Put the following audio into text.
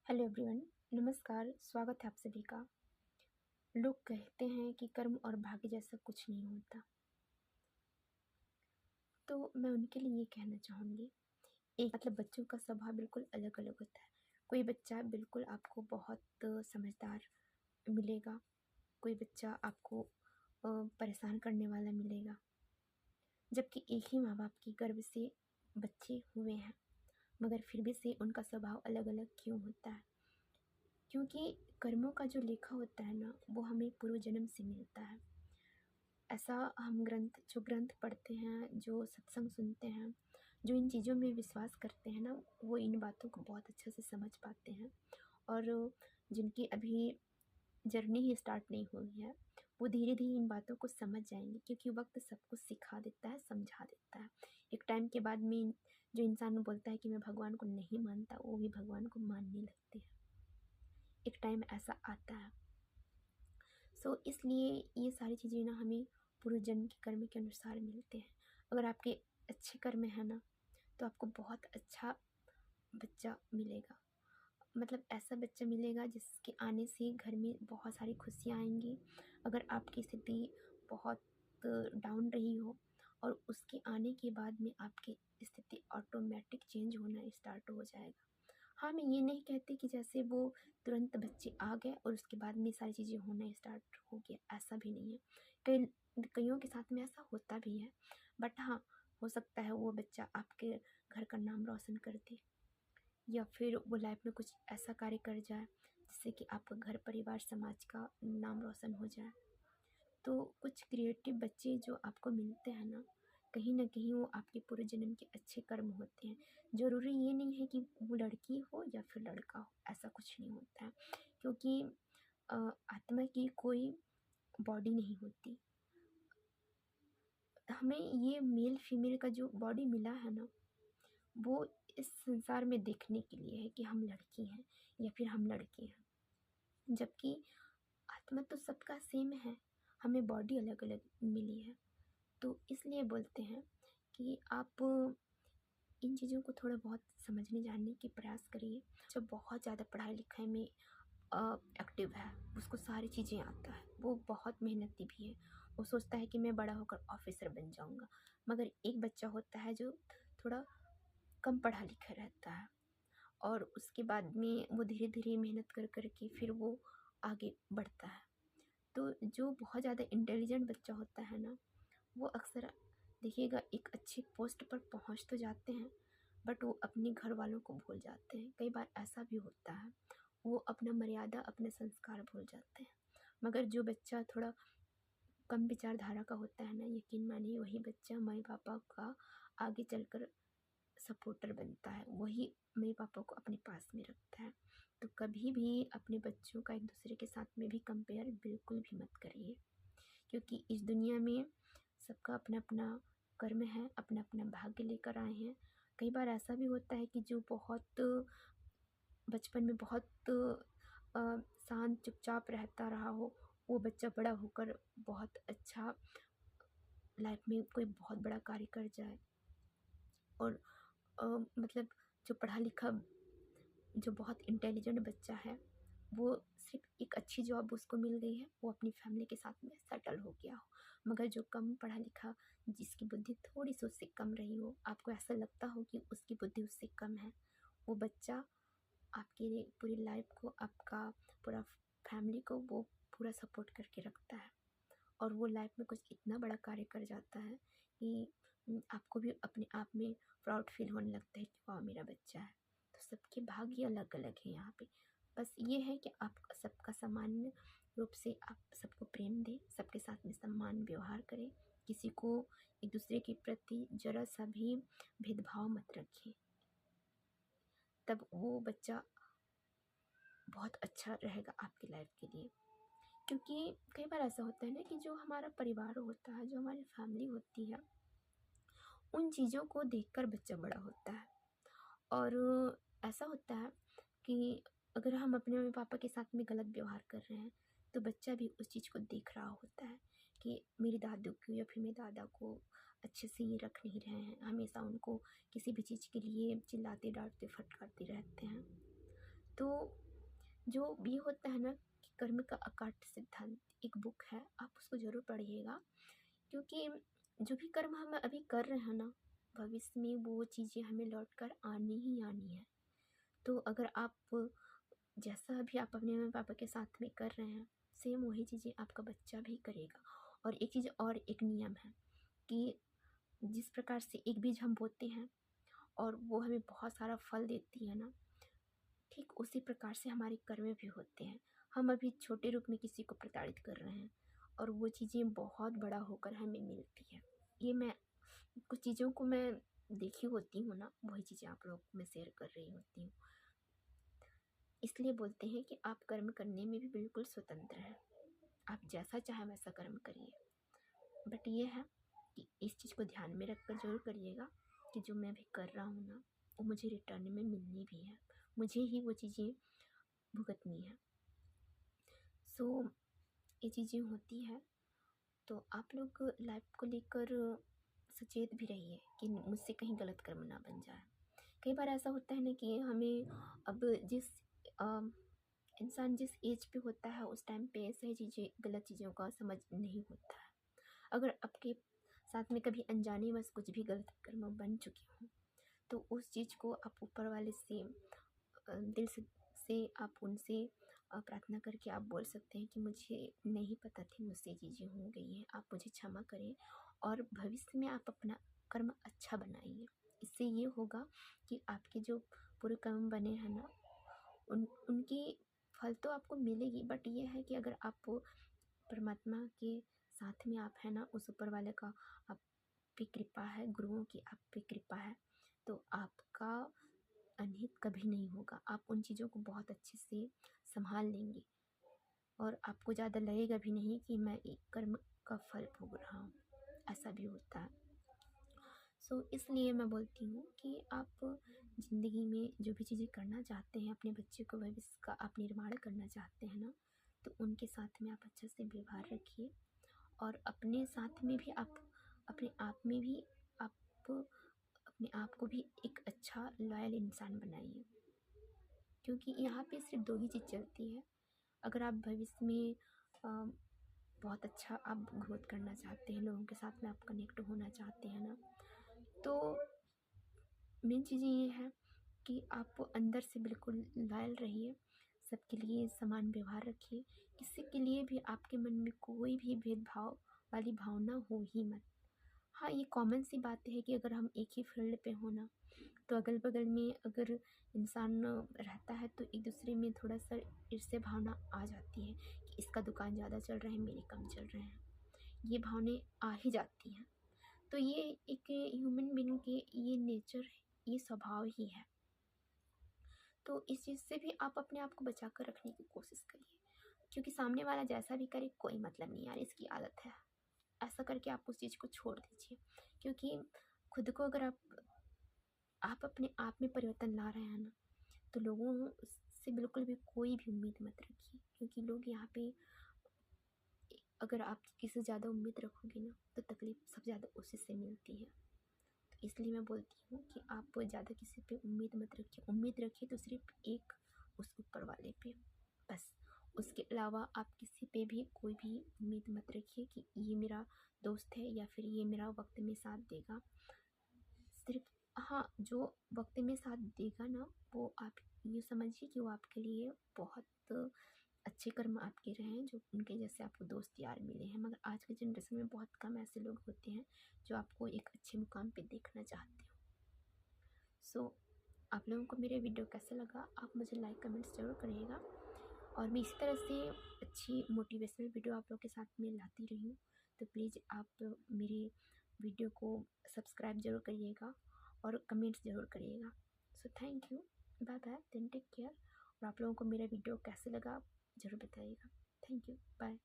Hello everyone, नमस्कार। स्वागत है आप सभी का। लोग कहते हैं कि कर्म और भाग्य जैसा कुछ नहीं होता, तो मैं उनके लिए ये कहना चाहूँगी। एक बच्चों का स्वभाव बिल्कुल अलग अलग होता है। कोई बच्चा बिल्कुल आपको बहुत समझदार मिलेगा, कोई बच्चा आपको परेशान करने वाला मिलेगा। जबकि एक ही माँ बाप की गर्भ से बच्चे हुए हैं, मगर फिर भी से उनका स्वभाव अलग अलग क्यों होता है? क्योंकि कर्मों का जो लेखा होता है ना, वो हमें पूर्व जन्म से मिलता है। ऐसा हम ग्रंथ पढ़ते हैं, जो सत्संग सुनते हैं, जो इन चीज़ों में विश्वास करते हैं ना, वो इन बातों को बहुत अच्छे से समझ पाते हैं। और जिनकी अभी जर्नी ही स्टार्ट नहीं हुई है, वो धीरे धीरे इन बातों को समझ जाएंगे, क्योंकि वक्त सब कुछ सिखा देता है, समझा देता है। एक टाइम के बाद में जो इंसान बोलता है कि मैं भगवान को नहीं मानता, वो भी भगवान को मानने लगते हैं। एक टाइम ऐसा आता है। इसलिए ये सारी चीज़ें ना हमें पूर्व जन्म के कर्म के अनुसार मिलते हैं। अगर आपके अच्छे कर्म है ना, तो आपको बहुत अच्छा बच्चा मिलेगा। ऐसा बच्चा मिलेगा जिसके आने से घर में बहुत सारी खुशियाँ आएंगी। अगर आपकी स्थिति बहुत डाउन रही हो, और उसके आने के बाद में आपकी स्थिति ऑटोमेटिक चेंज होना स्टार्ट हो जाएगा। हाँ, मैं ये नहीं कहती कि जैसे वो तुरंत बच्चे आ गए और उसके बाद में सारी चीज़ें होना स्टार्ट हो गया, ऐसा भी नहीं है। कई कईयों के साथ में ऐसा होता भी है। बट हाँ, हो सकता है वो बच्चा आपके घर का नाम रोशन कर दे, या फिर वो लाइफ में कुछ ऐसा कार्य कर जाए जिससे कि आपका घर परिवार समाज का नाम रोशन हो जाए। तो कुछ क्रिएटिव बच्चे जो आपको मिलते हैं ना, कहीं न कहीं वो आपके पूर्व जन्म के अच्छे कर्म होते हैं। ज़रूरी ये नहीं है कि वो लड़की हो या फिर लड़का हो, ऐसा कुछ नहीं होता है। क्योंकि आत्मा की कोई बॉडी नहीं होती। हमें ये मेल फीमेल का जो बॉडी मिला है ना, वो इस संसार में देखने के लिए है कि हम लड़की हैं या फिर हम लड़के हैं। जबकि आत्मा तो सबका सेम है, हमें बॉडी अलग अलग मिली है। तो इसलिए बोलते हैं कि आप इन चीज़ों को थोड़ा बहुत समझने जानने की प्रयास करिए। जब बहुत ज़्यादा पढ़ाई लिखाई में एक्टिव है, उसको सारी चीज़ें आता है, वो बहुत मेहनती भी है। वो सोचता है कि मैं बड़ा होकर ऑफिसर बन जाऊंगा। मगर एक बच्चा होता है जो थोड़ा कम पढ़ा लिखा रहता है, और उसके बाद में वो धीरे धीरे मेहनत कर कर के फिर वो आगे बढ़ता है। तो जो बहुत ज़्यादा इंटेलिजेंट बच्चा होता है ना, वो अक्सर देखिएगा एक अच्छी पोस्ट पर पहुंच तो जाते हैं, बट वो अपने घर वालों को भूल जाते हैं। कई बार ऐसा भी होता है, वो अपना मर्यादा, अपने संस्कार भूल जाते हैं। मगर जो बच्चा थोड़ा कम विचारधारा का होता है ना, यकीन मानिए वही बच्चा माई पापा का आगे चलकर सपोर्टर बनता है, वही मेरे पापा को अपने पास में रखता है। तो कभी भी अपने बच्चों का एक दूसरे के साथ में भी कंपेयर बिल्कुल भी मत करिए, क्योंकि इस दुनिया में सबका अपना अपना कर्म है, अपना अपना भाग्य लेकर आए हैं। कई बार ऐसा भी होता है कि जो बहुत बचपन में बहुत शांत चुपचाप रहता रहा हो, वो बच्चा बड़ा होकर बहुत अच्छा लाइफ में कोई बहुत बड़ा कार्य कर जाए। और अ, मतलब जो पढ़ा लिखा, जो बहुत इंटेलिजेंट बच्चा है, वो सिर्फ एक अच्छी जॉब उसको मिल गई है, वो अपनी फैमिली के साथ में सेटल हो गया हो। मगर जो कम पढ़ा लिखा, जिसकी बुद्धि थोड़ी सी उससे कम रही हो, आपको ऐसा लगता हो कि उसकी बुद्धि उससे कम है, वो बच्चा आपके लिए पूरी लाइफ को, आपका पूरा फैमिली को वो पूरा सपोर्ट करके रखता है। और वो लाइफ में कुछ इतना बड़ा कार्य कर जाता है कि आपको भी अपने आप में प्राउड फील होने लगता है कि वाह, मेरा बच्चा है। तो सबके भाग्य अलग अलग हैं यहाँ पे। बस ये है कि आप सबका सामान्य रूप से आप सबको प्रेम दें, सबके साथ में सम्मान व्यवहार करें, किसी को एक दूसरे के प्रति जरा सा भी भेदभाव मत रखें। तब वो बच्चा बहुत अच्छा रहेगा आपकी लाइफ के लिए। क्योंकि कई बार ऐसा होता है ना कि जो हमारा परिवार होता है, जो हमारी फैमिली होती है, उन चीज़ों को देखकर बच्चा बड़ा होता है। और ऐसा होता है कि अगर हम अपने मम्मी पापा के साथ में गलत व्यवहार कर रहे हैं, तो बच्चा भी उस चीज़ को देख रहा होता है कि मेरी दादी को या फिर मेरे दादा को अच्छे से ये रख नहीं रहे हैं, हमेशा उनको किसी भी चीज़ के लिए चिल्लाते डांटते फटकारते रहते हैं। तो जो ये होता है ना कि कर्म का अकाट्य सिद्धांत एक बुक है, आप उसको ज़रूर पढ़िएगा, क्योंकि जो भी कर्म हम अभी कर रहे हैं ना, भविष्य में वो चीज़ें हमें लौट कर आनी ही आनी है। तो अगर आप जैसा अभी आप अपने मम्मी पापा के साथ में कर रहे हैं, सेम वही चीज़ें आपका बच्चा भी करेगा। और एक चीज़ और एक नियम है कि जिस प्रकार से एक बीज हम बोते हैं और वो हमें बहुत सारा फल देती है ना, ठीक उसी प्रकार से हमारे कर्म भी होते हैं। हम अभी छोटे रूप में किसी को प्रताड़ित कर रहे हैं और वो चीज़ें बहुत बड़ा होकर हमें मिलती है। ये मैं कुछ चीज़ों को मैं देखी होती हूँ ना, वही चीज़ें आप लोग में शेयर कर रही होती हूँ। इसलिए बोलते हैं कि आप कर्म करने में भी बिल्कुल स्वतंत्र हैं, आप जैसा चाहें वैसा कर्म करिए। बट ये है कि इस चीज़ को ध्यान में रख कर ज़रूर करिएगा कि जो मैं अभी कर रहा हूँ ना, वो मुझे रिटर्न में मिलनी भी है, मुझे ही वो चीज़ें भुगतनी है। सो ये चीज़ें होती है, तो आप लोग लाइफ को लेकर सचेत भी रहिए कि मुझसे कहीं गलत कर्म ना बन जाए। कई बार ऐसा होता है ना कि हमें अब जिस इंसान जिस एज पे होता है उस टाइम पे सही चीज़ें गलत चीज़ों का समझ नहीं होता है। अगर आपके साथ में कभी अनजाने बस कुछ भी गलत कर्म बन चुके हों, तो उस चीज़ को आप ऊपर वाले से दिल से आप उनसे प्रार्थना करके आप बोल सकते हैं कि मुझे नहीं पता थी मुझसे चीज़ें हो गई हैं, आप मुझे क्षमा करें और भविष्य में आप अपना कर्म अच्छा बनाइए। इससे ये होगा कि आपके जो पूरे कर्म बने हैं ना, उनकी फल तो आपको मिलेगी, बट ये है कि अगर आप परमात्मा के साथ में आप है ना, उस ऊपर वाले का आप पे कृपा है, गुरुओं की आप पे कृपा है, तो आपका अनहित कभी नहीं होगा। आप उन चीज़ों को बहुत अच्छे से संभाल लेंगे और आपको ज़्यादा लगेगा भी नहीं कि मैं एक कर्म का फल भोग रहा हूँ, ऐसा भी होता है। इसलिए मैं बोलती हूँ कि आप ज़िंदगी में जो भी चीज़ें करना चाहते हैं, अपने बच्चे को भविष्य का आप निर्माण करना चाहते हैं ना, तो उनके साथ में आप अच्छे से व्यवहार रखिए और अपने साथ में भी आप अपने आप में भी आप अपने आप को भी एक अच्छा लॉयल इंसान बनाइए, क्योंकि यहाँ पे सिर्फ दो ही चीज़ चलती है। अगर आप भविष्य में बहुत अच्छा आप ग्रोथ करना चाहते हैं, लोगों के साथ में आप कनेक्ट होना चाहते हैं ना, तो मेन चीज़ें ये है कि आप अंदर से बिल्कुल लॉयल रहिए, सबके लिए समान व्यवहार रखिए, किसी के लिए भी आपके मन में कोई भी भेदभाव वाली भावना हो ही मत। हाँ, ये कॉमन सी बात है कि अगर हम एक ही फील्ड पे हो ना, तो अगल बगल में अगर इंसान रहता है तो एक दूसरे में थोड़ा सा ईर्ष्या भावना आ जाती है कि इसका दुकान ज़्यादा चल रहा है, मेरे कम चल रहे हैं, ये भावनाएं आ ही जाती हैं। तो ये एक ह्यूमन बीइंग के ये नेचर है, ये स्वभाव ही है। तो इस चीज़ से भी आप अपने आप को बचा कर रखने की कोशिश करिए, क्योंकि सामने वाला जैसा भी करे कोई मतलब नहीं यार, इसकी आदत है, ऐसा करके आप उस चीज़ को छोड़ दीजिए। क्योंकि खुद को अगर आप अपने आप में परिवर्तन ला रहे हैं ना, तो लोगों से बिल्कुल भी कोई भी उम्मीद मत रखिए, क्योंकि लोग यहाँ पे अगर आप किसी से ज़्यादा उम्मीद रखोगे ना, तो तकलीफ सबसे ज़्यादा उसी से मिलती है। तो इसलिए मैं बोलती हूँ कि आप ज़्यादा किसी पे उम्मीद मत रखिए, उम्मीद रखिए तो सिर्फ एक उस ऊपर वाले पे, बस। उसके अलावा आप किसी पे भी कोई भी उम्मीद मत रखिए कि ये मेरा दोस्त है या फिर ये मेरा वक्त में साथ देगा। सिर्फ हाँ, जो वक्त में साथ देगा ना, वो आप ये समझिए कि वो आपके लिए बहुत अच्छे कर्म आपके रहे हैं, जो उनके जैसे आपको दोस्त यार मिले हैं। मगर आज के जनरेशन में बहुत कम ऐसे लोग होते हैं जो आपको एक अच्छे मुकाम पे देखना चाहते हो। आप लोगों को मेरे वीडियो कैसा लगा, आप मुझे लाइक कमेंट्स ज़रूर करिएगा और मैं इसी तरह से अच्छी मोटिवेशनल वीडियो आप लोग के साथ में लाती रही हूँ। तो प्लीज़ आप मेरे वीडियो को सब्सक्राइब ज़रूर करिएगा और कमेंट्स ज़रूर करिएगा। Thank you, bye bye, then take care. और आप लोगों को मेरा वीडियो कैसे लगा ज़रूर बताइएगा। Thank you, bye.